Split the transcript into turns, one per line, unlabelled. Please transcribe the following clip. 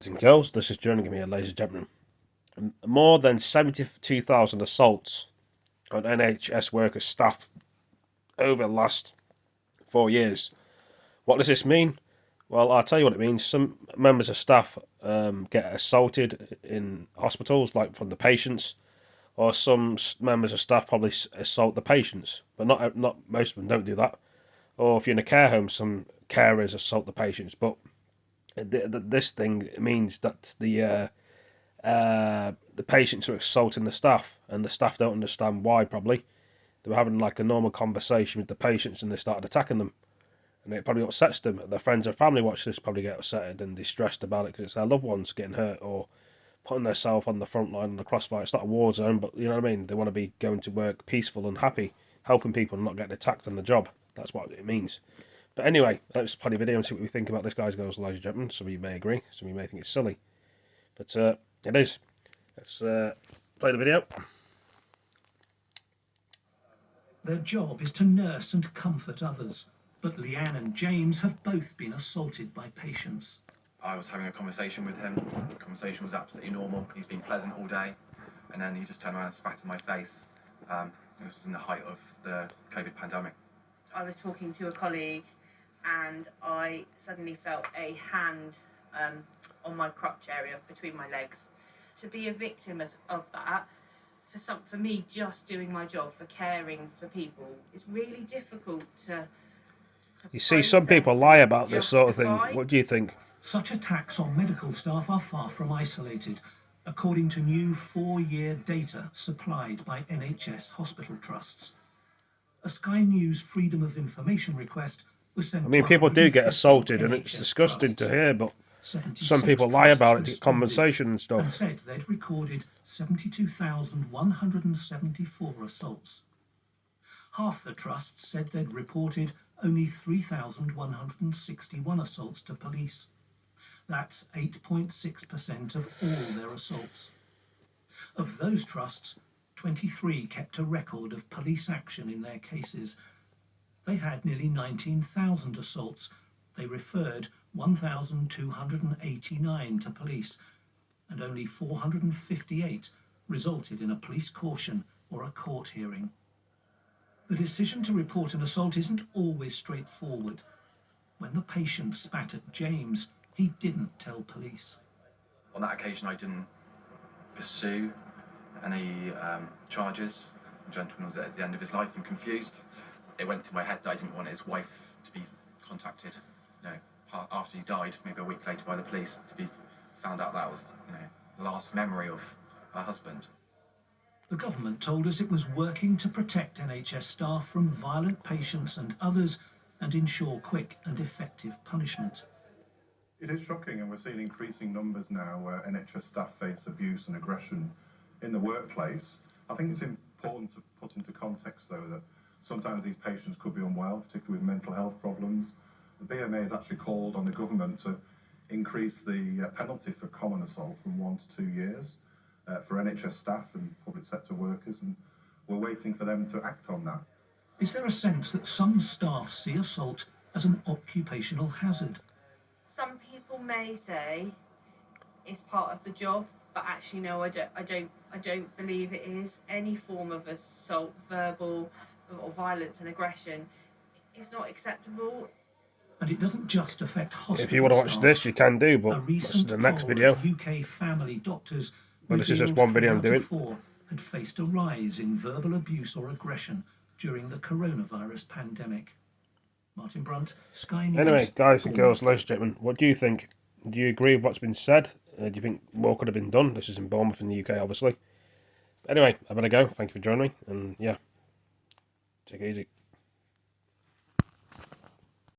Boys and girls, this is Jerningham here, ladies and gentlemen. More than 72,000 assaults on NHS workers' staff over the last 4 years. What does this mean? Well, I'll tell you what it means. Some members of staff get assaulted in hospitals, like from the patients, or some members of staff probably assault the patients, but not most of them don't do that. Or if you're in a care home, some carers assault the patients, but this thing means that the patients are assaulting the staff, and the staff don't understand why. Probably they were having like a normal conversation with the patients, and they started attacking them, and it probably upsets them. Their friends and family watch this probably get upset and distressed about it because it's their loved ones getting hurt or putting themselves on the front line in the crossfire. It's not a war zone, but you know what I mean. They want to be going to work peaceful and happy, helping people and not getting attacked on the job. That's what it means. But anyway, let's play the video and see what we think about this, guys, girls, ladies and gentlemen. Some of you may agree, some of you may think it's silly. But it is. Let's play the video.
Their job is to nurse and comfort others. But Leanne and James have both been assaulted by patients.
I was having a conversation with him. The conversation was absolutely normal. He's been pleasant all day. And then he just turned around and spat in my face. This was in the height of the COVID pandemic.
I was talking to a colleague and I suddenly felt a hand on my crotch area between my legs. To be a victim of that, for me just doing my job, for caring for people, is really difficult to
you see, some people lie about this sort of thing. What do you think?
Such attacks on medical staff are far from isolated, according to new 4-year data supplied by NHS hospital trusts. A Sky News Freedom of Information request was sent.
I mean, people do get assaulted, and it's disgusting to hear, but some people lie about it to get compensation and stuff.
And said they'd recorded 72,174 assaults. Half the trusts said they'd reported only 3,161 assaults to police. That's 8.6% of all their assaults. Of those trusts, 23 kept a record of police action in their cases. They had nearly 19,000 assaults. They referred 1,289 to police, and only 458 resulted in a police caution or a court hearing. The decision to report an assault isn't always straightforward. When the patient spat at James, he didn't tell police.
On that occasion, I didn't pursue any charges. The gentleman was at the end of his life and confused. It went through my head that I didn't want his wife to be contacted, after he died, maybe a week later, by the police, to be found out that was, the last memory of her husband.
The government told us it was working to protect NHS staff from violent patients and others and ensure quick and effective punishment.
It is shocking, and we're seeing increasing numbers now where NHS staff face abuse and aggression in the workplace. I think it's important to put into context, though, that sometimes these patients could be unwell, particularly with mental health problems. The BMA has actually called on the government to increase the penalty for common assault from 1 to 2 years for NHS staff and public sector workers, and we're waiting for them to act on that.
Is there a sense that some staff see assault as an occupational hazard?
Some people may say it's part of the job, but actually no, I don't believe it is. Any form of assault, verbal or violence and aggression, is not acceptable.
And it doesn't just affect hospital
If you want to watch
staff.
this, you can do, but that's the next video.
UK family doctors,
But this is just one video I'm doing.
4 had faced a rise in verbal abuse or aggression during the coronavirus pandemic. Martin Brunt, Sky News.
Anyway, guys and girls, ladies and gentlemen, what do you think? Do you agree with what's been said? Do you think more could have been done? This is in Bournemouth in the UK, obviously. Anyway, I better go. Thank you for joining me, and yeah, take it easy.